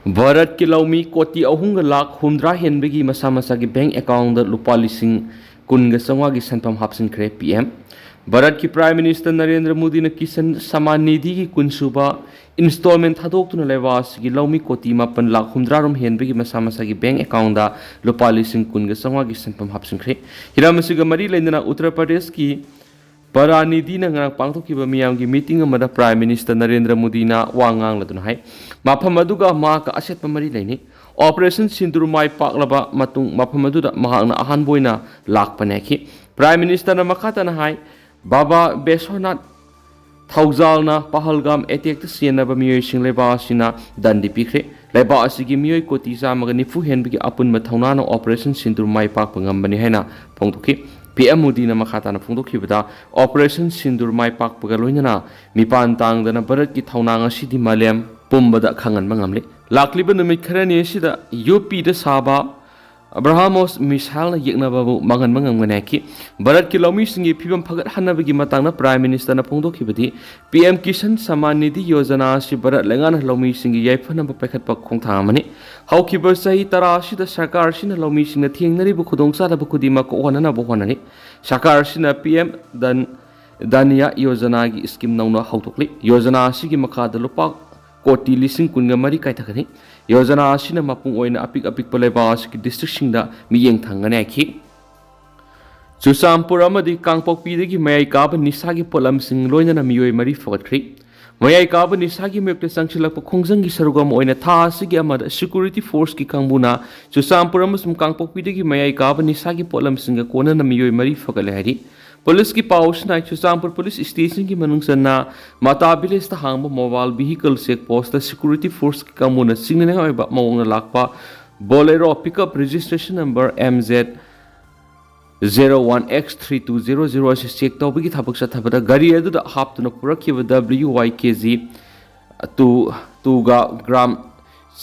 भारत की लौमी कोटी अहुंग लाख हुमद्रा हेनबगी मसा मसा की बैंक अकाउंट लुपा लिसिंग कुनग संवा की सनफम हापसिनख्रे पीएम भारत की प्राइम मिनिस्टर नरेंद्र मोदी ने किसान सम्मान निधि की कुनसुबा इंस्टॉलमेंट थादोक्तुना लेवास की लौमी कोटी मापन लाख हुमद्रा रोम हेनबगी मसा मसा की बैंक अकाउंट लुपा लिसिंग कुनग संवा की सनफम हापसिनख्रे हिरामसिग मरी लेना उत्तर प्रदेश की Paranidi na ngang pangthokiba miyamgi meeting amada Prime Minister Narendra Modi na wangang laduna hai mafam aduga ma ka aset pamari laini Operation Sindur mai paklaba matung mafam aduda mahang na ahan boina lak paneki Prime Minister na makata na hai Baba Besonat Thauzal na Pahalgam attack ta sienaba miyoi singleba sina dandi pikre leba asigi miyoi koti sa maga nifu henbigi apun mathauna na Operation Sindur mai pak pangambani haina pangthoki PM Modi na makata na phungdokibada Operation Sindur mai pak pagaloina mipan tang dana Bharat ki thaunang asidi malem pumbada khangan mangamle lakliba numit kharani sida UP da saba Abrahamos misal na yekna babu mangan mangamganaki Bharat ki lomi singi phibam phagat hanabagi matang na Prime Minister na phungdokibadi PM Kisan Samman Nidhi Yojana si Bharat lengan lomi singi yaifana ba pakhat pak khongthamani haukiba sahi tara sida sarkar sina lomi singna thengnari bu khudongsa da bu khudima ko honana bu honani sarkar sina PM Dania Yojana gi scheme nauna hautokli Yojana si gi makha da lupa koti lising kunga mari kai thakani Yojana asina mapung oina apik paleba asiki district singda miyeng thangane ki Ccpur amadi Kangpokpi dagi mayai kaba nisagi polam sing loina na Miyoi mari fogatkri mayai kaba nisagi mekte sangsilakpa khongjanggi sarugam oina tha asigi amada security force ki kangbuna Ccpur amasum Kangpokpi dagi mayai kaba nisagi polam singa kona na Miyoi mari fogale hari Police की पाउस ना Ccpur police station की मनुंगसना माताबिलेस ता हांगबा mobile vehicle check post security force की कामुना सिंगने होइबा मौंगना लाकपा Bolero pickup registration number MZ 01X3200 से चेक तौबगी थाबक सथबदा गाड़ी अदुदा हापतुना पुरखिबा WYKG 2 ग्राम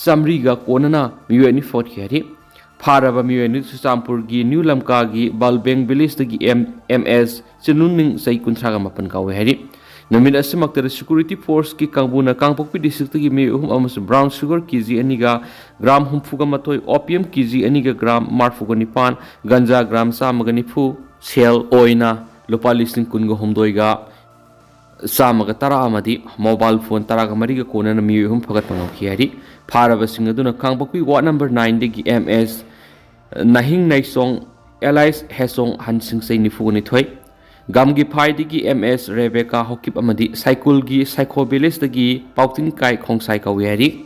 समरीगा कोनना मियोनी फोर्ट खेरी फारबा मियोनी Ccpur की न्यू लमका की बालबेंग विलेज की MS चिनुनिंग सई कुंथ्रागा मपन कावे हेरी नमिन असमक्तर सिक्योरिटी फोर्स की कांगबुना कांगपोकपी डिस्ट्रिक्ट की मेहुम अमस ब्राउन शुगर केजी अनिगा ग्राम हुमफुगा मथोय ओपियम केजी अनिगा ग्राम मार्फुगा निपान गंजा ग्राम सामगा निफु सेल ओइना लुपा लिसिंग कुनगा हुमदोइगा सामगा तरा अमदी मोबाइल फोन तरागा मरिगा कोनना मियुम फगत पंगम खियारी फारबा सिंग अदुना कांगपोकपी वार्ड नंबर 9 दगी MS Nahing Naisong Allies Hesong Hansing Say Nifugani Toy Gamgi Paidigi MS Rebecca Hokip Amadi Cyclegi Psychobilis Dagi Pauting Kai Kong Saika Weri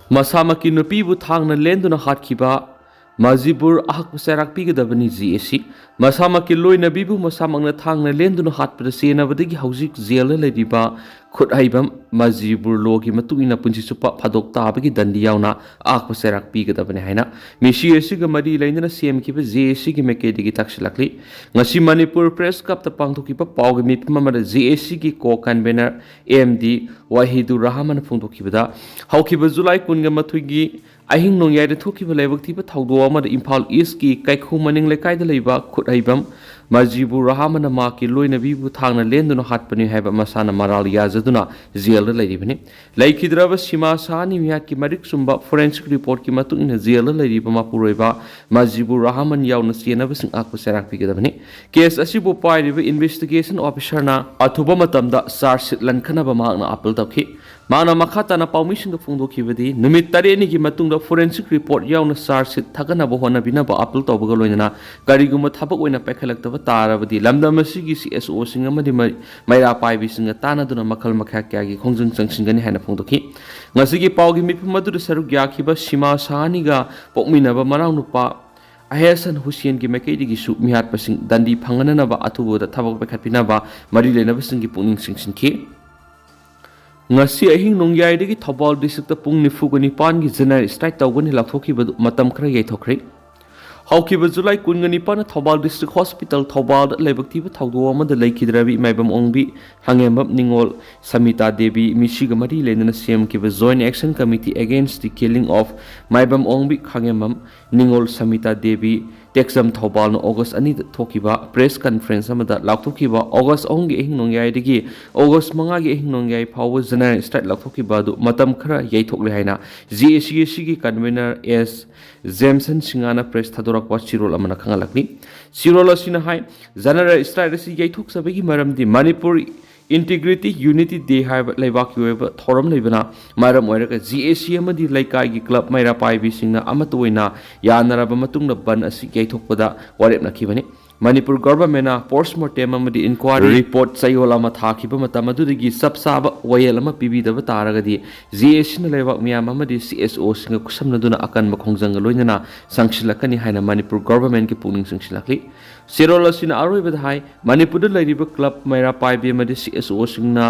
Masamaki Nupibu Tang na Lenduna Hatkiba Mazibur Ahak Sarak Pigadabani ZSC Masamaki Loy Nabibu Masamang na Tang na Lenduna Hat Prasena Vadigi Hausik Zela Lediba Khut Haibam Mazibur Logi Matuina Punsi Supa Padok Tabagi Dandiauna Ahak Sarak Pigadabani Haina Mishi Siga Madi Lena CM Kipa ZSC ki Mekedi Takshilakli Ngasi Manipur Press Cup the Pangtokipa Pawgami Pamada ZSC ki Ko Convener AMD Wahidu Rahaman Pungtokibada Haukiba Zulai Kunga Matuigi Ahing nong yai thokiba lebak thiba thawdo ama Imphal East ki kaikhu maning lekai da leiba khut haibam Majibu Rahamana ma ki loina bibu thangna lenduna hatpani haiba masana maral yazaduna jail da leiribani laikhidraba sima sani mihat ki marik sumba forensic report ki matung ina jail da leiriba mapuroiba Majibu Rahaman yauna sienaba sing akpa serak pigadabani case asibu pairiba investigation officer na athuba matamda charge sheet lankhana ba mahakna appeal tawki Mana makata na paumising da phungdokibadi numit tareni ki matungda forensic report yauna charge sheet thagana bo hona bina ba appeal tawbaga loina kariguma thabak oina pekhalakta tarabadi lamdam asigi CSO singa madi maira paibi singa tana duna makhal makha kya gi khongjung changsingani haina phungdoki ngasigi pawgi mipum madu saru gyakhiba sima sahani ga pokmina ba marang nupa Ahesan Hussein ki mekedi gi su mihat pasing dandi phangana na ba athubo da thabak bekhatina ba mari lena basing gi puning singsin ki ngasi ahing nongyai de gi thobal district pung nifu gani pan gi general strike tawgani lakthoki ba matam khra yai thokre Haukiba July Kungani Pana Thobal District Hospital Thobal Lebaktiva Taudo Amanda Lakidrabi Maibam Ongbi Hangembam Ningol Samita Devi Mishigamari Lena Siam Kiva Joint Action Committee Against the Killing of Maibam Ongbi Hangembam Ningol Samita Devi ꯇꯦꯛꯁꯝ ꯊꯧꯕꯥꯜꯅ August 2ꯗ ꯊꯣꯛꯈꯤꯕ press conference ꯑꯃꯗ ꯂꯥꯎꯊꯣꯛꯈꯤꯕ ꯑꯣꯒꯁ 3ꯒꯤ ꯑꯍꯤꯡ ꯅꯣꯡꯌꯥꯏꯗꯒꯤ ꯑꯣꯒꯁ 5ꯒꯤ ꯑꯍꯤꯡ ꯅꯣꯡꯌꯥꯏ ꯐꯥꯎꯕ general strike ꯂꯥꯎꯊꯣꯛꯈꯤꯕ ꯑꯗꯨ ꯃꯇꯝ ꯈꯔ ꯌꯩꯊꯣꯛꯂꯦ ꯍꯥꯏꯅ JACACꯒꯤ ꯀꯟꯚꯦꯅꯔ ꯑꯦꯁ ꯖꯦꯝꯁꯟ ꯁꯤꯡꯍꯥꯅ ꯄ꯭ꯔꯦꯁ ꯊꯥꯗꯣꯔꯛꯄ ꯆꯤꯔꯣꯜ ꯑꯃꯅ ꯈꯪꯍꯜꯂꯛꯂꯤ꯫ ꯆꯤꯔꯣꯜ ꯑꯁꯤꯅ ꯍꯥꯏ ꯖꯦꯅꯔꯦꯜ ꯁ꯭ꯇ꯭ꯔꯥꯏꯛ ꯑꯁꯤ ꯌꯩꯊꯣꯛꯆꯕꯒꯤ ꯃꯔꯝꯗꯤ ꯃꯅꯤꯄꯨꯔ ꯏꯟꯇꯤꯒ꯭ꯔꯤꯇꯤ ꯌꯨꯅꯤꯇꯤ ꯗꯦ ꯍꯥꯏꯕ ꯂꯩꯕꯥꯛꯀꯤ ꯑꯣꯏꯕ ꯊꯧꯔꯝ ꯂꯩꯕꯅ ꯃꯔꯝ ꯑꯣꯏꯔꯒ JAC ꯑꯃꯗꯤ ꯂꯩꯀꯥꯏꯒꯤ ꯀ꯭ꯂꯕ ꯃꯩꯔꯥ ꯄꯥꯏꯕꯤꯁꯤꯡꯅ ꯑꯃꯠꯇ ꯑꯣꯏꯅ ꯌꯥꯅꯔꯕ ꯃꯇꯨꯡꯗ ꯕꯟ ꯑꯁꯤ ꯌꯩꯊꯣꯛꯄꯗ ꯋꯥꯔꯦꯞꯅꯈꯤꯕꯅꯤ꯫ ꯃꯅꯤꯄꯨꯔ ꯒꯚꯔꯟꯃꯦꯟꯠꯅ ꯄꯣꯁꯠꯃꯣꯔꯇꯦꯝ ꯑꯃꯗꯤ ꯏꯟꯀ꯭ꯋꯥꯔꯤ ꯔꯤꯄꯣꯔꯠ ꯆꯌꯣꯜ ꯑꯃ ꯊꯥꯈꯤꯕ ꯃꯇꯝ ꯑꯗꯨꯗꯒꯤ ꯆꯞ ꯆꯥꯕ ꯋꯥꯌꯦꯜ ꯑꯃ ꯄꯤꯕꯤꯗꯕ ꯇꯥꯔꯒꯗꯤ JACꯅ ꯂꯩꯕꯥꯛ ꯃꯤꯌꯥꯝ ꯑꯃꯗꯤ CSOꯁꯤꯡꯒ ꯈꯨꯠꯁꯝꯅꯗꯨꯅ ꯑꯀꯟꯕ ꯈꯣꯡꯖꯪꯒ ꯂꯣꯏꯅꯅ ꯆꯪꯁꯤꯜꯂꯛꯀꯅꯤ ꯍꯥꯏꯅ ꯃꯅꯤꯄꯨꯔ ꯒꯚꯔꯟꯃꯦꯟꯠꯀꯤ ꯄꯨꯛꯅꯤꯡ ꯆꯤꯡꯁꯤꯜꯂꯛꯂꯤ꯫ ꯆꯦꯔꯣꯜ ꯑꯁꯤꯅ ꯑꯔꯣꯏꯕꯗ ꯍꯥꯏ ꯃꯅꯤꯄꯨꯔꯗ ꯂꯩꯔꯤꯕ ꯀ꯭ꯂꯕ ꯃꯩꯔꯥ ꯄꯥꯏꯕꯤ ꯑꯃꯗꯤ CSOꯁꯤꯡꯅ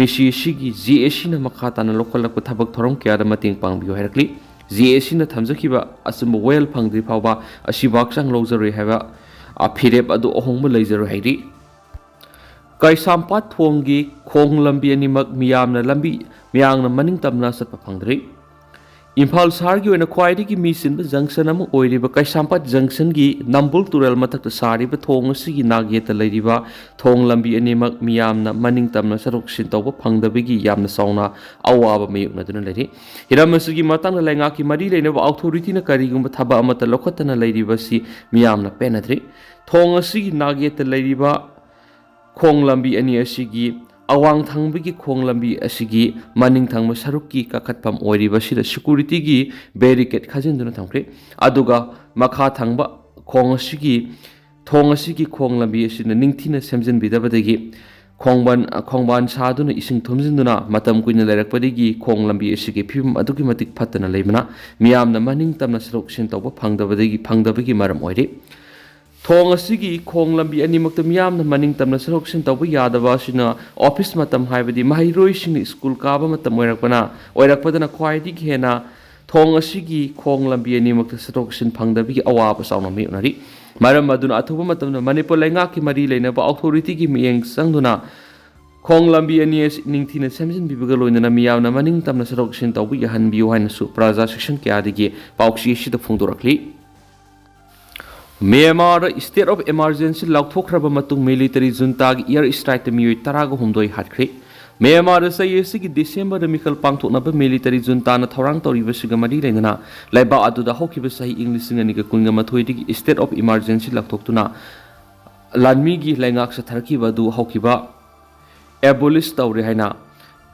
ꯃꯤꯁꯤ ꯑꯁꯤꯒꯤ JACꯅ ꯃꯈꯥ ꯇꯥꯅ ꯂꯧꯈꯠꯂꯛꯄ ꯊꯕꯛ ꯊꯧꯔꯝ ꯀꯌꯥꯗ ꯃꯇꯦꯡ ꯄꯥꯡꯕꯤꯌꯨ ꯍꯥꯏꯔꯛꯂꯤ꯫ JACꯅ ꯊꯝꯖꯈꯤꯕ ꯑꯆꯨꯝꯕ ꯋꯥꯌꯦꯜ ꯐꯪꯗ꯭ꯔꯤ ꯐꯥꯎꯕ ꯑꯁꯤꯕꯨ ꯍꯛꯆꯥꯡ ꯂꯧꯖꯔꯣꯏ ꯍꯥꯏꯕ ꯐꯤꯔꯦꯞ ꯑꯗꯨ ꯑꯍꯣꯡꯕ ꯂꯩꯖꯔꯣꯏ ꯍꯥꯏꯔꯤ꯫ ꯀꯩꯁꯥꯝꯄꯥꯠ ꯊꯣꯡꯒꯤ ꯈꯣꯡ ꯂꯝꯕꯤ ꯑꯅꯤꯃꯛ ꯃꯤꯌꯥꯝꯅ ꯃꯅꯤꯡ ꯇꯝꯅ ꯆꯠꯄ ꯐꯪꯗ꯭ꯔꯤ꯫ ꯏꯝꯐꯥꯜ ꯁꯍꯔꯒꯤ ꯑꯣꯏꯅ ꯈ꯭ꯋꯥꯏꯗꯒꯤ ꯃꯤ ꯆꯤꯟꯕ ꯖꯪꯁꯟ ꯑꯃ ꯑꯣꯏꯔꯤꯕ ꯀꯩꯁꯥꯝꯄꯥꯠ ꯖꯪꯁꯟꯒꯤ ꯅꯝꯕꯨꯜ ꯇꯨꯔꯦꯜ ꯃꯊꯛꯇ ꯁꯥꯔꯤꯕ ꯊꯣꯡ ꯑꯁꯤꯒꯤ ꯅꯥꯛꯌꯦꯠꯇ ꯂꯩꯔꯤꯕ ꯊꯣꯡ ꯂꯝꯕꯤ ꯑꯅꯤꯃꯛ ꯃꯤꯌꯥꯝꯅ ꯃꯅꯤꯡ ꯇꯝꯅ ꯆꯠꯊꯣꯛ ꯆꯠꯁꯤꯟ ꯇꯧꯕ ꯐꯪꯗꯕꯒꯤ ꯌꯥꯝꯅ ꯆꯥꯎꯅ ꯑꯋꯥꯕ ꯃꯥꯌꯣꯛꯅꯗꯨꯅ ꯂꯩꯔꯤ꯫ ꯍꯤꯔꯝ ꯑꯁꯤꯒꯤ ꯃꯇꯥꯡꯗ ꯂꯩꯉꯥꯛꯀꯤ ꯃꯔꯤ ꯂꯩꯅꯕ ꯑꯣꯊꯣꯔꯤꯇꯤꯅ ꯀꯔꯤꯒꯨꯝꯕ ꯊꯕꯛ ꯑꯃꯠꯇ ꯂꯧꯈꯠꯇꯅ ꯂꯩꯔꯤꯕꯁꯤ ꯃꯤꯌꯥꯝꯅ ꯄꯦꯟꯅꯗ꯭ꯔꯤ꯫ ꯊꯣꯡ ꯑꯁꯤꯒꯤ ꯅꯥꯛꯌꯦꯠꯇ ꯂꯩꯔꯤꯕ ꯈꯣꯡ ꯂꯝꯕꯤ ꯑꯅꯤ ꯑꯁꯤꯒꯤ ꯑꯋꯥꯡ ꯊꯪꯕꯒꯤ ꯈꯣꯡ ꯂꯝꯕꯤ ꯑꯁꯤꯒꯤ ꯃꯅꯤꯡ ꯊꯪꯕ ꯁꯔꯨꯛꯀꯤ ꯀꯥꯈꯠꯐꯝ ꯑꯣꯏꯔꯤꯕꯁꯤꯗ ꯁꯦꯀꯨꯔꯤꯇꯤꯒꯤ ꯕꯦꯔꯤꯀꯦꯗ ꯈꯥꯖꯤꯟꯗꯨꯅ ꯊꯝꯈ꯭ꯔꯦ꯫ ꯑꯗꯨꯒ ꯃꯈꯥ ꯊꯪꯕ ꯊꯣꯡ ꯑꯁꯤꯒꯤ ꯈꯣꯡ ꯂꯝꯕꯤ ꯑꯁꯤꯅ ꯅꯤꯡꯊꯤꯅ ꯁꯦꯝꯖꯤꯟꯕꯤꯗꯕꯗꯒꯤ ꯈꯣꯡꯕꯥꯟ ꯁꯥꯗꯨꯅ ꯏꯁꯤꯡ ꯊꯨꯝꯖꯤꯟꯗꯨꯅ ꯃꯇꯝ ꯀꯨꯏꯅ ꯂꯩꯔꯛꯄꯗꯒꯤ ꯈꯣꯡ ꯂꯝꯕꯤ ꯑꯁꯤꯒꯤ ꯐꯤꯕꯝ ꯑꯗꯨꯛꯀꯤ ꯃꯇꯤꯛ ꯐꯠꯇꯅ ꯂꯩꯕꯅ ꯃꯤꯌꯥꯝꯅ ꯃꯅꯤꯡ ꯇꯝꯅ ꯆꯠꯊꯣꯛ ꯆꯠꯁꯤꯟ ꯇꯧꯕ ꯐꯪꯗꯕꯒꯤ ꯃꯔꯝ ꯑꯣꯏꯔꯤ꯫ ꯊꯣꯡ ꯑꯁꯤꯒꯤ ꯈꯣꯡ ꯂꯝꯕꯤ ꯑꯅꯤꯃꯛꯇ ꯃꯤꯌꯥꯝꯅ ꯃꯅꯤꯡ ꯇꯝꯅ ꯆꯠꯊꯣꯛ ꯆꯠꯁꯤꯟ ꯇꯧꯕ ꯌꯥꯗꯕ ꯑꯁꯤꯅ ꯑꯣꯐꯤꯁ ꯃꯇꯝ ꯍꯥꯏꯕꯗꯤ ꯃꯍꯩꯔꯣꯏꯁꯤꯡꯅ ꯁ꯭ꯀꯨꯜ ꯀꯥꯕ ꯃꯇꯝ ꯑꯣꯏꯔꯛꯄꯗꯅ ꯈ꯭ꯋꯥꯏꯗꯒꯤ ꯍꯦꯟꯅ ꯊꯣꯡ ꯑꯁꯤꯒꯤ ꯈꯣꯡ ꯂꯝꯕꯤ ꯑꯅꯤꯃꯛꯇ ꯆꯠꯊꯣꯛ ꯆꯠꯁꯤन ꯐꯪꯗꯕꯒꯤ ꯑꯋꯥꯕ ꯆꯥꯎꯅ ꯃꯥꯌꯣꯛꯅꯔꯤ꯫ ꯃꯔꯝ ꯑꯗꯨꯅ ꯑꯊꯨꯕ ꯃꯇꯝꯗ ꯃꯅꯤꯄꯨꯔ ꯂꯩꯉꯥꯛꯀꯤ ꯃꯔꯤ ꯂꯩꯅꯕ ꯑꯣꯊꯣꯔꯤꯇꯤꯒꯤ ꯃꯤꯠꯌꯦꯡ ꯆꯪꯗꯨꯅ ꯈꯣꯡ ꯂꯝꯕꯤ ꯑꯅꯤ ꯑꯁꯤ ꯅꯤꯡꯊꯤꯅ ꯁꯦꯝꯖꯤꯟꯕꯤꯕꯒ ꯂꯣꯏꯅꯅ ꯃꯤꯌꯥꯝꯅ ꯃꯅꯤꯡ ꯇꯝꯅ ꯆꯠꯊꯣꯛ ꯆꯠꯁꯤꯟ ꯇꯧꯕ ꯌꯥꯍꯟꯕꯤꯌꯨ ꯍꯥꯏꯅꯁꯨ ꯄ꯭ꯔꯖꯥ ꯁꯦꯛꯁꯟ ꯀꯌꯥꯗꯒꯤ ꯄꯥꯎꯆꯦ ꯑꯁꯤꯗ ꯐꯣꯡꯗꯣꯔꯛꯂꯤ꯫ ꯃ꯭ꯌꯥꯟꯃꯥꯔꯗ ꯁ꯭ꯇꯦꯠ ꯑꯣꯐ ꯏꯃꯔꯖꯦꯟꯁꯤ ꯂꯥꯎꯊꯣꯛꯈ꯭ꯔꯕ ꯃꯇꯨꯡ ꯃꯤꯂꯤꯇꯔꯤ ꯖꯨꯟꯇꯥꯒꯤ ꯏꯌꯔ ꯁ꯭ꯇ꯭ꯔꯥꯏꯛꯇ ꯃꯤꯑꯣꯏ 19 ꯍꯥꯠꯈ꯭ꯔꯦ꯫ ꯃ꯭ꯌꯥꯟꯃꯥꯔꯗ ꯆꯍꯤ ꯑꯁꯤꯒꯤ ꯗꯤꯁꯦꯝꯕꯔꯗ ꯃꯤꯈꯜ ꯄꯥꯡꯊꯣꯛꯅꯕ ꯃꯤꯂꯤꯇꯔꯤ ꯖꯨꯟꯇꯥꯅ ꯊꯧꯔꯥꯡ ꯇꯧꯔꯤꯕꯁꯤꯒ ꯃꯔꯤ ꯂꯩꯅꯅ ꯂꯩꯕꯥꯛ ꯑꯗꯨꯗ ꯍꯧꯈꯤꯕ ꯆꯍꯤ 2019ꯗꯒꯤ ꯁ꯭ꯇꯦꯠ ꯑꯣꯐ ꯏꯃꯔꯖꯦꯟꯁꯤ ꯂꯥꯎꯊꯣꯛꯇꯨꯅ ꯂꯥꯟꯃꯤꯒꯤ ꯂꯩꯉꯥꯛ ꯆꯠꯊꯔꯛꯈꯤꯕ ꯑꯗꯨ ꯍꯧꯈꯤꯕ ꯑꯦꯕꯣꯂꯤꯁ ꯇꯧꯔꯦ ꯍꯥꯏꯅ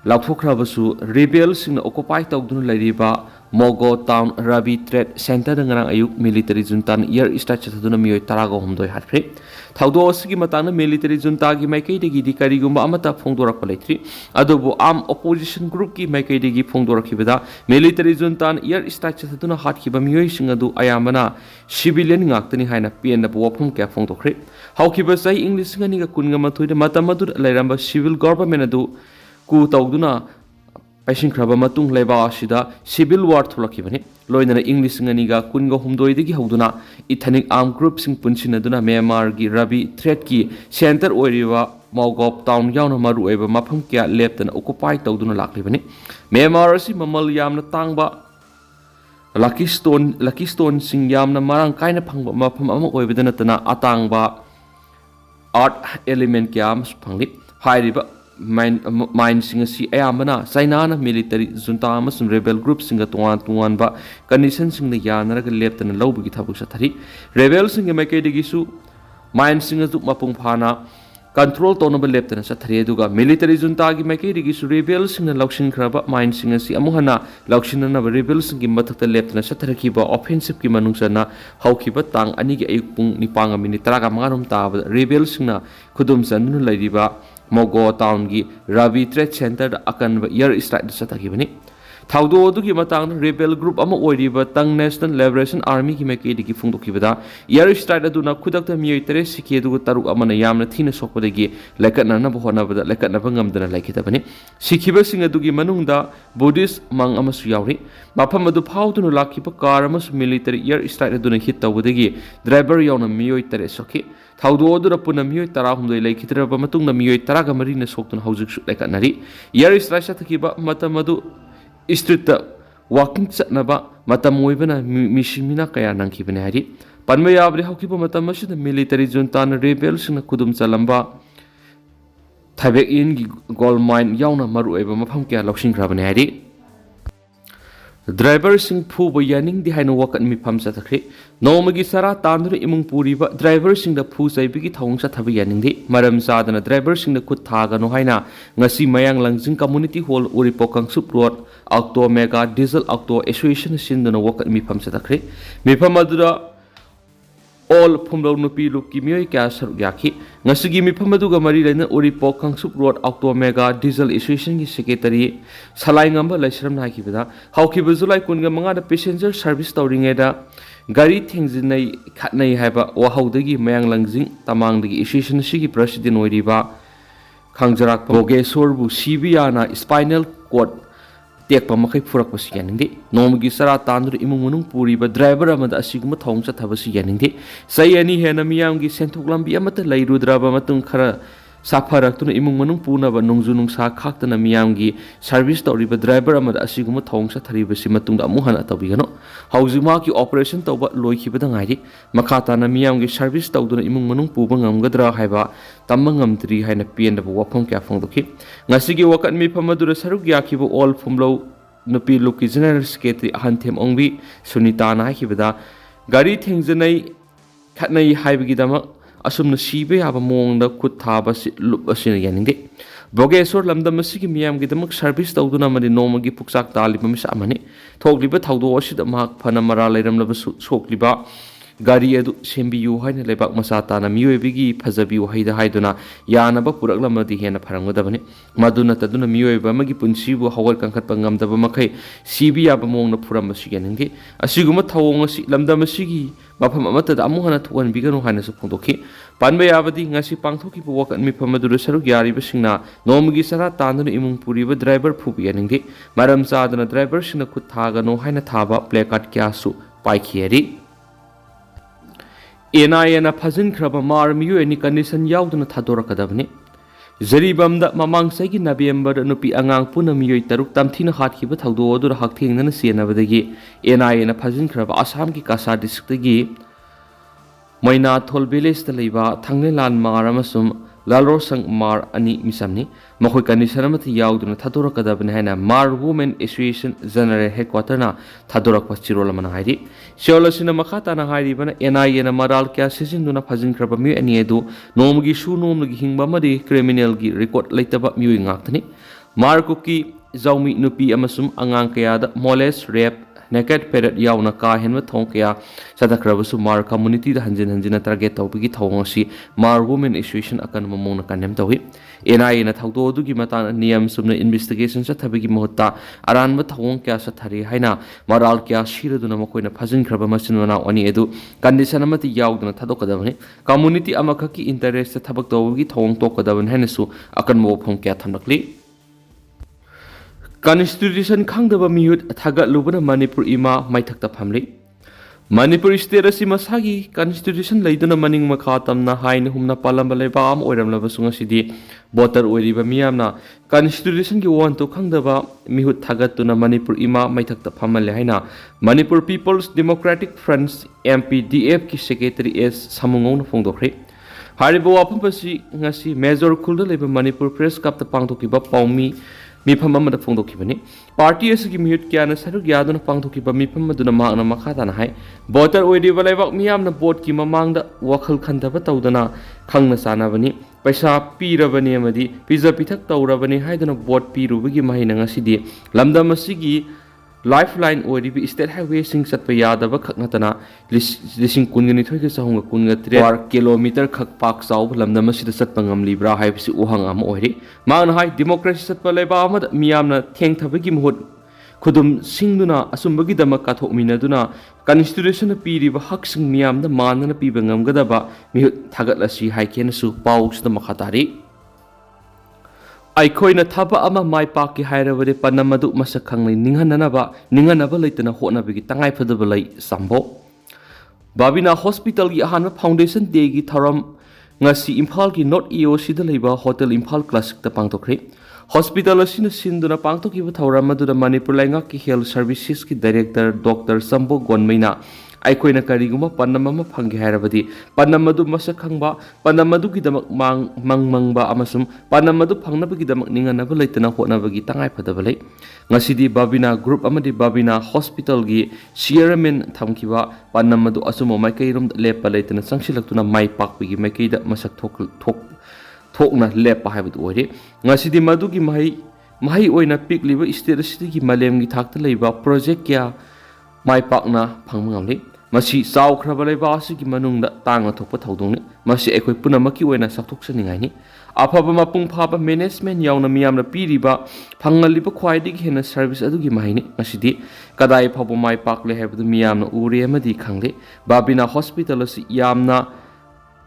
ꯂꯥꯎꯊꯣꯛꯈ꯭ꯔꯕꯁꯨ ꯔꯤꯕꯦꯜꯁꯤꯡꯅ ꯑꯣꯀꯨꯄꯥꯏ ꯇꯧꯗꯨꯅ ꯂꯩꯔꯤꯕ ꯃꯣꯒꯣ ꯇꯥꯎꯟ ꯔꯕꯤ ꯇ꯭ꯔꯦꯗ ꯁꯦꯟꯇꯔꯗ ꯉꯔꯥꯡ ꯑꯌꯨꯛ ꯃꯤꯂꯤꯇꯔꯤ ꯖꯨꯟꯇꯥꯅ ꯏꯌꯔ ꯁ꯭ꯇ꯭ꯔꯥꯏꯛ ꯆꯠꯊꯗꯨꯅ ꯃꯤꯑꯣꯏ 19 ꯍꯥꯠꯈ꯭ꯔꯦ꯫ ꯊꯧꯗꯣꯛ ꯑꯁꯤꯒꯤ ꯃꯇꯥꯡꯗ ꯃꯤꯂꯤꯇꯔꯤ ꯖꯨꯟꯇꯥꯒꯤ ꯃꯥꯏꯀꯩꯗꯒꯤꯗꯤ ꯀꯔꯤꯒꯨꯝꯕ ꯑꯃꯠꯇ ꯐꯣꯡꯗꯣꯔꯛꯄ ꯂꯩꯇ꯭ꯔꯤ꯫ ꯑꯗꯨꯕꯨ ꯑꯥꯔꯝ ꯑꯣꯄꯣꯖꯤꯁꯟ ꯒ꯭ꯔꯨꯞꯀꯤ ꯃꯥꯏꯀꯩꯗꯒꯤ ꯐꯣꯡꯗꯣꯔꯛꯈꯤꯕꯗ ꯃꯤꯂꯤꯇꯔꯤ ꯖꯨꯟꯇꯥꯅ ꯏꯌꯔ ꯁ꯭ꯇ꯭ꯔꯥꯏꯛ ꯆꯠꯊꯗꯨꯅ ꯍꯥꯠꯈꯤꯕ ꯃꯤꯑꯣꯏꯁꯤꯡ ꯑꯗꯨ ꯑꯌꯥꯝꯕꯅ ꯁꯤꯚꯤꯂꯤꯌꯟ ꯉꯥꯛꯇꯅꯤ ꯍꯥꯏꯅ ꯄꯦꯟꯗꯕ ꯋꯥꯐꯝ ꯀꯌꯥ ꯐꯣꯡꯗꯣꯛꯈ꯭ꯔꯦ꯫ ꯍꯧꯈꯤꯕ ꯆꯍꯤ 2019ꯗ ꯃꯇꯝ ꯑꯗꯨꯗ ꯂꯩꯔꯝꯕ ꯁꯤꯚꯤꯜ ꯒꯚꯔꯟꯃꯦꯟꯠ ꯑꯗꯨ ꯀꯨ ꯇꯧꯗꯨꯅ ꯄꯩꯁꯤꯟꯈ꯭ꯔꯕ ꯃꯇꯨꯡ ꯂꯩꯕꯥꯛ ꯑꯁꯤꯗ ꯁꯤꯚꯤꯜ ꯋꯥꯔ ꯊꯣꯛꯂꯛꯈꯤꯕꯅꯤ꯫ ꯂꯣꯏꯅꯅ 2019ꯗꯒꯤ ꯍꯧꯗꯨꯅ ꯏꯊꯅꯤꯛ ꯑꯥꯔꯝ ꯒ꯭ꯔꯨꯞꯁꯤꯡ ꯄꯨꯟꯁꯤꯟꯅꯗꯨꯅ ꯃ꯭ꯌꯥꯟꯃꯥꯔꯒꯤ ꯔꯕꯤ ꯊ꯭ꯔꯦꯠꯀꯤ ꯁꯦꯟꯇꯔ ꯑꯣꯏꯔꯤꯕ ꯃꯣꯒꯣꯞ ꯇꯥꯎꯟ ꯌꯥꯎꯅ ꯃꯔꯨꯑꯣꯏꯕ ꯃꯐꯝ ꯀꯌꯥ ꯂꯦꯞꯇꯅ ꯑꯣꯀꯨꯄꯥꯏ ꯇꯧꯗꯨꯅ ꯂꯥꯛꯂꯤꯕꯅꯤ꯫ ꯃ꯭ꯌꯥꯟꯃꯥꯔ ꯑꯁꯤ ꯃꯃꯜ ꯌꯥꯝꯅ ꯇꯥꯡꯕ ꯂꯛꯀꯤ ꯁ꯭ꯇꯣꯟꯁꯤꯡ ꯌꯥꯝꯅ ꯃꯔꯥꯡ ꯀꯥꯏꯅ ꯐꯪꯕ ꯃꯐꯝ ꯑꯃ ꯑꯣꯏꯕꯗ ꯅꯠꯇꯅ ꯑꯇꯥꯡꯕ ꯑꯥꯔꯠ ꯑꯦꯂꯤꯃꯦꯟꯠ ꯀꯌꯥ ꯑꯃꯁꯨ ꯐꯪꯂꯤ꯫ ꯍꯥꯏꯔꯤꯕ ꯃꯥꯏꯟꯁꯤꯡ ꯑꯁꯤ ꯑꯌꯥꯝꯕꯅ ꯆꯥꯏꯅꯥꯅ ꯃꯤꯂꯤꯇꯔꯤ ꯖꯨꯟꯇꯥ ꯑꯃꯁꯨꯡ ꯔꯦꯕꯦꯜ ꯒ꯭ꯔꯨꯞꯁꯤꯡꯒ ꯇꯣꯉꯥꯟꯕ ꯀꯟꯗꯤꯁꯟꯁꯤꯡꯗ ꯌꯥꯅꯔꯒ ꯂꯦꯞꯇꯅ ꯂꯧꯕꯒꯤ ꯊꯕꯛ ꯆꯠꯊꯔꯤ꯫ ꯔꯦꯕꯦꯜꯁꯤꯡꯒꯤ ꯃꯥꯏꯀꯩꯗꯒꯤꯁꯨ ꯃꯥꯏꯟꯁꯤꯡ ꯑꯗꯨ ꯃꯄꯨꯡ ꯐꯥꯅ ꯀꯟꯇ꯭ꯔꯣꯜ ꯇꯧꯅꯕ ꯂꯦꯞꯇꯅ ꯆꯠꯊꯔꯤ꯫ ꯑꯗꯨꯒ ꯃꯤꯂꯤꯇꯔꯤ ꯖꯨꯟꯇꯥꯒꯤ ꯃꯥꯏꯀꯩꯗꯒꯤꯁꯨ ꯔꯦꯕꯦꯜꯁꯤꯡꯅ ꯂꯧꯁꯤꯟꯈ꯭ꯔꯕ ꯃꯥꯏꯟꯁꯤꯡ ꯑꯁꯤ ꯑꯃꯨꯛ ꯍꯟꯅ ꯂꯧꯁꯤꯟꯅꯅꯕ ꯔꯦꯕꯦꯜꯁꯤꯡꯒꯤ ꯃꯊꯛꯇ ꯂꯦꯞꯇꯅ ꯆꯠꯊꯔꯛꯈꯤꯕ ꯑꯣꯐꯦꯟꯁꯤꯞꯀꯤ ꯃꯅꯨꯡ ꯆꯟꯅ ꯍꯧꯈꯤꯕ ꯇꯥꯡ 2ꯒꯤ ꯑꯌꯨꯛ ꯄꯨꯡ 9:35 ꯇꯥꯕꯗ ꯔꯦꯕꯦꯜꯁꯤꯡꯅ ꯈꯨꯗꯨꯝ ꯆꯟꯗꯨꯅ ꯂꯩꯔꯤꯕ ꯃꯣꯒꯣ ꯇꯥꯎꯟꯒꯤ ꯔꯕꯤ ꯇ꯭ꯔꯦꯗ ꯁꯦꯟꯇꯔꯗ ꯑꯀꯟꯕ ꯏꯌꯔ ꯁ꯭ꯇ꯭ꯔꯥꯏꯛ ꯆꯠꯊꯈꯤꯕꯅꯤ꯫ ꯊꯧꯗꯣꯛ ꯑꯗꯨꯒꯤ ꯃꯇꯥꯡꯗ ꯔꯦꯕꯦꯜ ꯒ꯭ꯔꯨꯞ ꯑꯃ ꯑꯣꯏꯔꯤꯕ ꯇꯪ ꯅꯦꯁꯅꯦꯜ ꯂꯤꯕꯔꯦꯁꯟ ꯑꯥꯔꯃꯤꯒꯤ ꯃꯥꯏꯀꯩꯗꯒꯤ ꯐꯣꯡꯗꯣꯛꯈꯤꯕꯗ ꯏꯌꯔ ꯁ꯭ꯇ꯭ꯔꯥꯏꯛ ꯑꯗꯨꯅ ꯈꯨꯗꯛꯇ ꯃꯤꯑꯣꯏ 9 ꯁꯤꯈꯤ ꯑꯗꯨꯒ 3 ꯑꯃꯅ ꯌꯥꯝꯅ ꯊꯤꯅ ꯁꯣꯛꯄꯗꯒꯤ ꯂꯩꯀꯠꯅꯅꯕ ꯍꯣꯠꯅꯕꯗ ꯂꯩꯀꯠꯅꯕ ꯉꯝꯗꯅ ꯂꯩꯈꯤꯗꯕꯅꯤ꯫ ꯁꯤꯈꯤꯕꯁꯤꯡ ꯑꯗꯨꯒꯤ ꯃꯅꯨꯡꯗ ꯕꯨꯙꯤꯁꯠ ꯃꯪ ꯑꯃꯁꯨ ꯌꯥꯎꯔꯤ꯫ ꯃꯐꯝ ꯑꯗꯨ ꯐꯥꯎꯗꯨꯅ ꯂꯥꯛꯈꯤꯕ ꯀꯥꯔ ꯑꯃꯁꯨꯡ ꯃꯤꯂꯤꯇꯔꯤ ꯏꯌꯔ ꯁ꯭ꯇ꯭ꯔꯥꯏꯛ ꯑꯗꯨꯅ ꯍꯤꯠ ꯇꯧꯕꯗꯒꯤ ꯗ꯭ꯔꯥꯏꯚꯔ ꯌꯥꯎꯅ ꯃꯤꯑꯣꯏ 9 ꯁꯣꯛꯈꯤ꯫ ꯊꯧꯗꯣꯛ ꯑꯗꯨꯗ ꯄꯨꯟꯅ ꯃꯤꯑꯣꯏ 18 ꯂꯩꯈꯤꯗ꯭ꯔꯕ ꯃꯇꯨꯡꯗ ꯃꯤꯑꯣꯏ 13 ꯁꯣꯛꯇꯨꯅ ꯍꯧꯖꯤꯛꯁꯨ ꯂꯩꯀꯠꯅꯔꯤ꯫ ꯏꯌꯔ ꯁ꯭ꯇ꯭ꯔꯥꯏꯛ ꯆꯠꯊꯈꯤꯕ ꯃꯇꯝ ꯑꯗꯨ ꯁ꯭ꯇ꯭ꯔꯤꯠꯇ ꯋꯥꯀꯤꯡ ꯆꯠꯅꯕ ꯃꯇꯝ ꯑꯣꯏꯕꯅ ꯃꯤꯁꯤ ꯃꯤꯅ ꯀꯌꯥ ꯅꯪꯈꯤꯕꯅꯤ ꯍꯥꯏꯔꯤ꯫ Panma yabri haukiba matam asida military junta na rebels na kudum chalamba Thabek in gi gold mine yauna maru eba mafam kya lausing krabane hari driver sing phu bo yaning di haino wakan mi pham sa thakre nomagi sara tandur imung puri ba driver sing da phu sai bigi thong sa thabi yaning di maram sadana driver sing da khut tha ga no haina ngasi mayang langjing community hall uri pokang sup road auto mega diesel auto association sin da no wakan mi pham sa thakre mi pham adura all phumlo nupi luki Miyoi kya saru gyaki ngasigi mi phamadu ga mari lena uri pokang sup road auto mega diesel association gi secretary salai ngamba laisram na ki bada hauki bu July kun ga manga da passenger service tawring da gari thengjinai khatnai haiba wa haudagi mayang langjing tamang dagi association sigi president oiriba khangjarak bogesor bu cbr na spinal cord tek pa makai furak pasi yaning de nomgi sara tandur imung munung puri ba driver amada asiguma thong cha thabasi yaning de sai ani hena miyam gi senthuk lambi amata lairudra ba matung khara safarak tuna imung munung puna ba nungju nungsa khaktana miyam gi service tori ba driver amada asiguma thong cha thari ba simatung da muhan atabi gano haujima ki operation tawba loi khi bada ngai ri makhata na miyam gi service tawduna imung munung pu ba ngamgadra haiba tamangam tri haina pien da wafam kya phong dokhi ngasi gi wakat mi phamadura saruk ya ki bo all phumlo nupi luki general secretary ahanthem ongbi sunita na hi bada gari thengjanai khatnai haibagi dama asumna sibe aba mongda khut thaba si lup asina yaningde bogesor lamdam asigi miyam gi damak service tawduna mani nomagi puksak taliba mis amani thokliba thawdo asida mak phana mara leiramlaba sokliba gari adu sembiyu haina lebak masata na Miyoi bigi phajabiu haida haiduna yanaba puraklamadi hena pharangodabani maduna taduna Miyoi bamagi punsibu hawal kangkhat pangamdaba makai sibi aba mongna phuram asigeningi asiguma thawong asi lamdam asigi mafam amata da amuhana thuan bigano haina su phongdokhi panba yabadi ngasi pangthoki bu wakan mi phamadura saruk yari basingna nomgi sara tanduna imung puriba driver phubi yaningi maram sadana driver sina khut thaga no haina thaba placard kya su paikhiari NIA Fazin Kraba Mar Miyoi ni condition yauduna thadora kadabni Zaribamda mamang sagi November nupi angang puna Miyoi taruk tamthina hatkiba thawdo odura hakthengna senabadagi NIA Fazin Kraba Assam ki Kasa district gi Moina Thol village ta leiba thangne lan mar amasum lalro sang mar ani misamni makhoi condition amati yauduna thadora kadabni haina Mar Women Association General Headquarter na thadora pachirol mana hairi Sholosina makhata na hairi bana NIA na maral kya sizinduna Fazin Kraba Miyoi ani edu nomgi su nomgi hingba madi criminal gi record leitaba Miyoi ngaktani Markuki Zaumi nupi amasum angang kaya da molest rape naked parrot yauna ka henwa thong kaya sadakrabasu Mar community da hanjin target tawbigi thawngasi Mar Women Association akan mamona kanem tawi NIA na thawdo dugi matana niyam sumna investigation sa thabigi mohta aranba thawong kya sa thari haina maral kya shiraduna makoina Fazin Kraba masinwana ani edu condition amati yauduna thadokadabani community amakaki interest thabak tawbigi thawong tokadaban hainasu akan mo phong kya thamlakli Constitution khangdaba mihut thagat lubana Manipur ima maithakta phamli Manipur state asi masagi Constitution leiduna maning makha tamna hain humna palamba leba am oiramlaba sunga sidi voter oiriba miyamna Constitution gi want to khangdaba mihut thagatuna Manipur ima maithakta phamale haina Manipur People's Democratic Front MPDF ki secretary S samungong phongdokre haribo aphampasi ngasi major khulda leba Manipur press cup ta pangthokiba paumi mifam amada phongdokibani party asigi mihut kyana saruk yaduna pangthokiba mifam aduna maakna makhadana hai voter oiriba leibak miyamna vote ki mamangda wakhal khandaba tawdana khangna sanabani paisa pirabani amadi pizza pithak tawrabani haidana vote pirubagi mahina ngasidi lamdam asigi lifeline oiribi state highway sing satpa yadaba khaknatana lising kungani thoiga sahunga kunga 3 kilometer khak pak chaw lamdam asida satpa ngamlibra haibsi uhang am oiri maana hai democracy satpa leba amad miyamna theng thabagi muhut khudum singduna asumbagi dama kathokminaduna constitution piriba hak sing miyamda manana piba ngamgadaba mihut thagatlashi haikenasu pausda makhatari Aikoina thaba ama mai paki hairabade panamadu masakhanglai ninganaba leitana hotnabigi tangai phadaba lai sambo Babina Hospital gi ahanma foundation day gi tharam ngasi Imphal gi North EOC da leiba Hotel Imphal Classic ta pangtokre hospital asina sinduna pangtokiba thawram aduda Manipur lainga ki health services ki director Dr. Sambo Gonmaina ꯑꯩꯈꯣꯏꯅ ꯀꯔꯤꯒꯨꯝꯕ ꯄꯥꯟꯗꯝ ꯑꯃ ꯐꯪꯒꯦ ꯍꯥꯏꯔꯕꯗꯤ ꯄꯥꯟꯗꯝ ꯑꯗꯨ ꯃꯁꯛ ꯈꯪꯕ ꯄꯥꯟꯗꯝ ꯑꯗꯨꯒꯤꯗꯃꯛ ꯃꯪꯕ ꯑꯃꯁꯨꯡ ꯄꯥꯟꯗꯝ ꯑꯗꯨ ꯐꯪꯅꯕꯒꯤꯗꯃꯛ ꯅꯤꯡꯍꯟꯅꯕ ꯂꯩꯇꯅ ꯍꯣꯠꯅꯕꯒꯤ ꯇꯉꯥꯏꯐꯗꯕ ꯂꯩ ꯉꯁꯤꯗꯤ ꯕꯥꯕꯤꯅꯥ ꯒ꯭ꯔꯨꯞ ꯑꯃꯗꯤ ꯕꯥꯕꯤꯅꯥ ꯍꯣꯁꯄꯤꯇꯥꯜꯒꯤ ꯆꯤꯌꯔꯃꯦꯟ ꯊꯝꯈꯤꯕ ꯄꯥꯟꯗꯝ ꯑꯗꯨ ꯑꯆꯨꯝꯕ ꯃꯥꯏꯀꯩꯔꯣꯝꯗ ꯂꯦꯞꯄ ꯂꯩꯇꯅ ꯆꯪꯁꯤꯜꯂꯛꯇꯨꯅ ꯃꯥꯏ ꯄꯥꯛꯄꯒꯤ ꯃꯥꯏꯀꯩꯗ ꯃꯁꯛ ꯊꯣꯛꯅ ꯂꯦꯞꯄ ꯍꯥꯏꯕꯗꯨ ꯑꯣꯏꯔꯦ ꯉꯁꯤꯗꯤ ꯃꯗꯨꯒꯤ ꯃꯍꯩ ꯑꯣꯏꯅ ꯄꯤꯛꯂꯤꯕ ꯁ꯭ꯇꯦꯠ ꯑꯁꯤꯗꯒꯤ ꯃꯥꯂꯦꯝꯒꯤ ꯊꯥꯛꯇ ꯂꯩꯕ ꯄ꯭ꯔꯣꯖꯦꯛ ꯀꯌꯥ ꯃꯥꯏ ꯄꯥꯛꯅ ꯐꯪꯕ ꯉꯝꯂꯤ ꯃꯁꯤ ꯆꯥꯎꯈ꯭ꯔꯕ ꯂꯩꯕꯥꯛ ꯑꯁꯤꯒꯤ ꯃꯅꯨꯡꯗ ꯇꯥꯡꯅ ꯊꯣꯛꯄ ꯊꯧꯗꯣꯛꯅꯤ ꯃꯁꯤ ꯑꯩꯈꯣꯏ ꯄꯨꯝꯅꯃꯛꯀꯤ ꯑꯣꯏꯅ ꯆꯥꯎꯊꯣꯛꯆꯅꯤꯡꯉꯥꯏꯅꯤ ꯑꯐꯕ ꯃꯄꯨꯡ ꯐꯥꯕ ꯃꯦꯅꯦꯖꯃꯦꯟ ꯌꯥꯎꯅ ꯃꯤꯌꯥꯝꯅ ꯄꯤꯔꯤꯕ ꯐꯪꯍꯜꯂꯤꯕ ꯈ꯭ꯋꯥꯏꯗꯒꯤ ꯍꯦꯟꯅ ꯁꯔꯚꯤꯁ ꯑꯗꯨꯒꯤ ꯃꯍꯩꯅꯤ ꯉꯁꯤꯗꯤ ꯀꯗꯥꯏ ꯐꯥꯎꯕ ꯃꯥꯏ ꯄꯥꯛꯂꯦ ꯍꯥꯏꯕꯗꯨ ꯃꯤꯌꯥꯝꯅ ꯎꯔꯦ ꯑꯃꯗꯤ ꯈꯪꯂꯦ ꯕꯥꯕꯤꯅꯥ ꯍꯣꯁꯄꯤꯇꯥꯜ ꯑꯁꯤ ꯌꯥꯝꯅ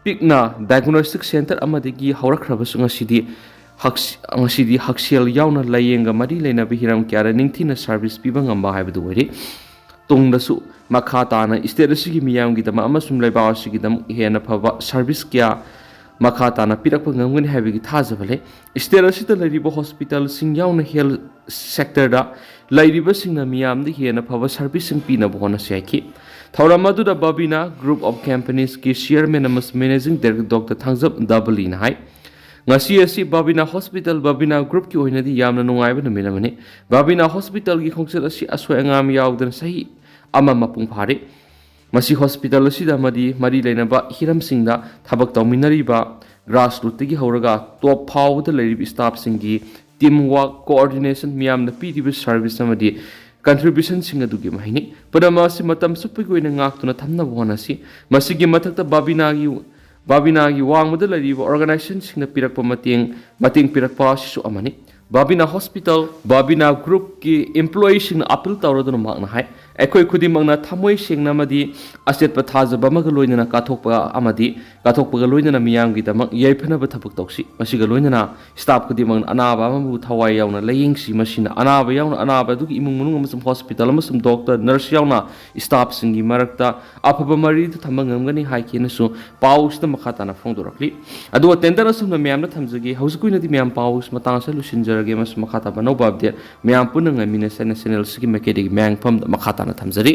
ꯄꯤꯛꯅ ꯗꯥꯏꯒꯅꯣꯁꯇꯤꯛ ꯁꯦꯟꯇꯔ ꯑꯃꯗꯒꯤ ꯍꯧꯔꯛꯈ꯭ꯔꯕꯁꯨ ꯉꯁꯤꯗꯤ ꯍꯛꯁꯦꯜ ꯌꯥꯎꯅ ꯂꯥꯏꯌꯦꯡꯒ ꯃꯔꯤ ꯂꯩꯅꯕ ꯍꯤꯔꯝ ꯀꯌꯥꯗ ꯅꯤꯡꯊꯤꯅ ꯁꯔꯚꯤꯁ ꯄꯤꯕ ꯉꯝꯕ ꯍꯥꯏꯕꯗꯨ ꯑꯣꯏꯔꯤ ꯇꯨꯡꯗꯁꯨ ꯃꯈꯥ ꯇꯥꯅ ꯁ꯭ꯇꯦꯠ ꯑꯁꯤꯒꯤ ꯃꯤꯌꯥꯝꯒꯤꯗꯃꯛ ꯑꯃꯁꯨꯡ ꯂꯩꯕꯥꯛ ꯑꯁꯤꯒꯤꯗꯃꯛ ꯍꯦꯟꯅ ꯐꯕ ꯁꯔꯚꯤꯁ ꯀꯌꯥ ꯃꯈꯥ ꯇꯥꯅ ꯄꯤꯔꯛꯄ ꯉꯝꯒꯅꯤ ꯍꯥꯏꯕꯒꯤ ꯊꯥꯖꯕ ꯂꯩ ꯁ꯭ꯇꯦꯠ ꯑꯁꯤꯗ ꯂꯩꯔꯤꯕ ꯍꯣꯁꯄꯤꯇꯥꯜꯁꯤꯡ ꯌꯥꯎꯅ ꯍꯦꯜꯊ ꯁꯦꯛꯇꯔꯗ ꯂꯩꯔꯤꯕꯁꯤꯡꯅ ꯃꯤꯌꯥꯝꯗ ꯍꯦꯟꯅ ꯐꯕ ꯁꯔꯚꯤꯁꯁꯤꯡ ꯄꯤꯅꯕ ꯍꯣꯠꯅꯁꯤ ꯍꯥꯏꯈꯤ ꯊꯧꯔꯝ ꯑꯗꯨꯗ ꯕꯥꯕꯤꯅꯥ ꯒ꯭ꯔꯨꯞ ꯑꯣꯐ ꯀꯝꯄꯅꯤꯁꯀꯤ ꯆꯤꯌꯔꯃꯦꯟ ꯑꯃꯁꯨꯡ ꯃꯦꯅꯦꯖꯤꯡ ꯗꯥꯏꯔꯦꯛꯇꯔ ꯗꯣꯛꯇꯔ ꯊꯥꯡꯖꯝ ꯗꯕꯂꯤꯅ ꯍꯥꯏ ꯉꯁꯤ ꯑꯁꯤ ꯕꯥꯕꯤꯅꯥ ꯍꯣꯁꯄꯤꯇꯥꯜ ꯕꯥꯕꯤꯅꯥ ꯒ꯭ꯔꯨꯞꯀꯤ ꯑꯣꯏꯅꯗꯤ ꯌꯥꯝꯅ ꯅꯨꯡꯉꯥꯏꯕ ꯅꯨꯃꯤꯠ ꯑꯃꯅꯤ ꯕꯥꯕꯤꯅꯥ ꯍꯣꯁꯄꯤꯇꯥꯜꯒꯤ ꯈꯣꯡꯆꯠ ꯑꯁꯤ ꯑꯁꯣꯏ ꯑꯉꯥꯝ ꯌꯥꯎꯗꯅ ꯆꯍꯤ ꯑꯃ ꯃꯄꯨꯡ ꯐꯥꯔꯤ ꯃꯁꯤ ꯍꯣꯁꯄꯤꯇꯥꯜ ꯑꯁꯤꯗ ꯃꯔꯤ ꯂꯩꯅꯕ ꯍꯤꯔꯝꯁꯤꯡꯗ ꯊꯕꯛ ꯇꯧꯃꯤꯟꯅꯔꯤꯕ ꯒ꯭ꯔꯥꯁꯔꯨꯠꯇꯒꯤ ꯍꯧꯔꯒ ꯇꯣꯞ ꯐꯥꯎꯕꯗ ꯂꯩꯔꯤꯕ ꯁ꯭ꯇꯥꯐꯁꯤꯡꯒꯤ ꯇꯤꯝ ꯋꯥꯔꯛ ꯀꯣꯑꯣꯔꯗꯤꯅꯦꯁꯟ ꯃꯤꯌꯥꯝꯅ ꯄꯤꯔꯤꯕ ꯁꯔꯚꯤꯁ ꯑꯃꯗꯤ ꯀꯟꯇ꯭ꯔꯤꯕ꯭ꯌꯨꯁꯟꯁꯤꯡ ꯑꯗꯨꯒꯤ ꯃꯍꯩꯅꯤ ꯄꯨꯝꯅꯃꯛ ꯑꯁꯤ ꯃꯇꯝ ꯆꯨꯞꯄꯒꯤ ꯑꯣꯏꯅ ꯉꯥꯛꯇꯨꯅ ꯊꯝꯅꯕ ꯍꯣꯠꯅꯁꯤ ꯃꯁꯤꯒꯤ ꯃꯊꯛꯇ ꯕꯥꯕꯤꯅꯥꯒꯤ ꯋꯥꯡꯃꯗ ꯂꯩꯔꯤꯕ ꯑꯣꯔꯒꯅꯥꯏꯖꯦꯁꯟꯁꯤꯡꯅ ꯄꯤꯔꯛꯄ ꯃꯇꯦꯡ ꯄꯤꯔꯛꯄ ꯑꯁꯤꯁꯨ ꯑꯃꯅꯤ ꯕꯥꯕꯤꯅꯥ ꯍꯣꯁꯄꯤꯇꯥꯜ ꯕꯥꯕꯤꯅꯥ ꯒ꯭ꯔꯨꯞꯀꯤ ꯏꯝꯄ꯭ꯂꯣꯌꯤꯁꯤꯡꯅ ꯑꯄꯤꯜ ꯇꯧꯔꯗꯨꯅ ꯃꯍꯥꯛꯅ ꯍꯥꯏ ꯑꯩꯈꯣꯏ ꯈꯨꯗꯤꯡꯃꯛꯅ ꯊꯃꯣꯏ ꯁꯦꯡꯅ ꯑꯃꯗꯤ ꯑꯆꯦꯠꯄ ꯊꯥꯖꯕ ꯑꯃꯒ ꯂꯣꯏꯅꯅ ꯀꯠꯊꯣꯛꯄꯒ ꯂꯣꯏꯅꯅ ꯃꯤꯌꯥꯝꯒꯤꯗꯃꯛ ꯌꯥꯏꯐꯅꯕ ꯊꯕꯛ ꯇꯧꯁꯤ ꯃꯁꯤꯒ ꯂꯣꯏꯅꯅ ꯁ꯭ꯇꯥꯐ ꯈꯨꯗꯤꯡꯃꯛꯅ ꯑꯅꯥꯕ ꯑꯃꯕꯨ ꯊꯋꯥꯏ ꯌꯥꯎꯅ ꯂꯥꯌꯦꯡꯁꯤ ꯃꯁꯤꯅ ꯑꯅꯥꯕ ꯌꯥꯎꯅ ꯑꯅꯥꯕ ꯑꯗꯨꯒꯤ ꯏꯃꯨꯡ ꯃꯅꯨꯡ ꯑꯃꯁꯨꯡ ꯍꯣꯁꯄꯤꯇꯥꯜ ꯑꯃꯁꯨꯡ ꯗꯣꯛꯇꯔ ꯅꯔꯁ ꯌꯥꯎꯅ ꯁ꯭ꯇꯥꯐꯁꯤꯡꯒꯤ ꯃꯔꯛꯇ ꯑꯐꯕ ꯃꯔꯤꯗꯨ ꯊꯝꯕ ꯉꯝꯒꯅꯤ ꯍꯥꯏꯈꯤꯅꯁꯨ ꯄꯥꯎꯁꯤꯗ ꯃꯈꯥ ꯇꯥꯅ ꯐꯣꯡꯗꯣꯔꯛꯂꯤ ꯑꯗꯨꯒ ꯇꯦꯟꯗꯔ ꯑꯁꯨꯝꯅ ꯃꯌꯥꯝꯗ ꯊꯝꯖꯒꯦ ꯍꯧꯖꯤꯛ ꯑꯣꯏꯅꯗꯤ ꯃꯌꯥꯝ ꯄꯥꯎꯁ ꯃꯇꯥꯡ ꯑꯁꯤꯗ ꯂꯣꯏꯁꯤꯟꯖꯔꯒꯦ ꯑꯃꯁꯨꯡ ꯃꯈꯥ ꯇꯥꯕ ꯑꯅꯧꯕ ꯑꯞꯗꯦꯠ ꯃꯌꯥꯝ ꯄꯨꯟꯅ ꯉꯥꯏꯃꯤꯟꯅꯁꯦ ꯍꯥꯏꯅ ꯆꯦꯅꯦꯜꯁꯤꯒꯤ ꯃꯥꯏꯀꯩꯗꯒꯤ ꯃꯌꯥꯝꯐꯝꯗ ꯃꯈꯥ ꯇꯥꯅ ꯊꯝꯖꯔꯤ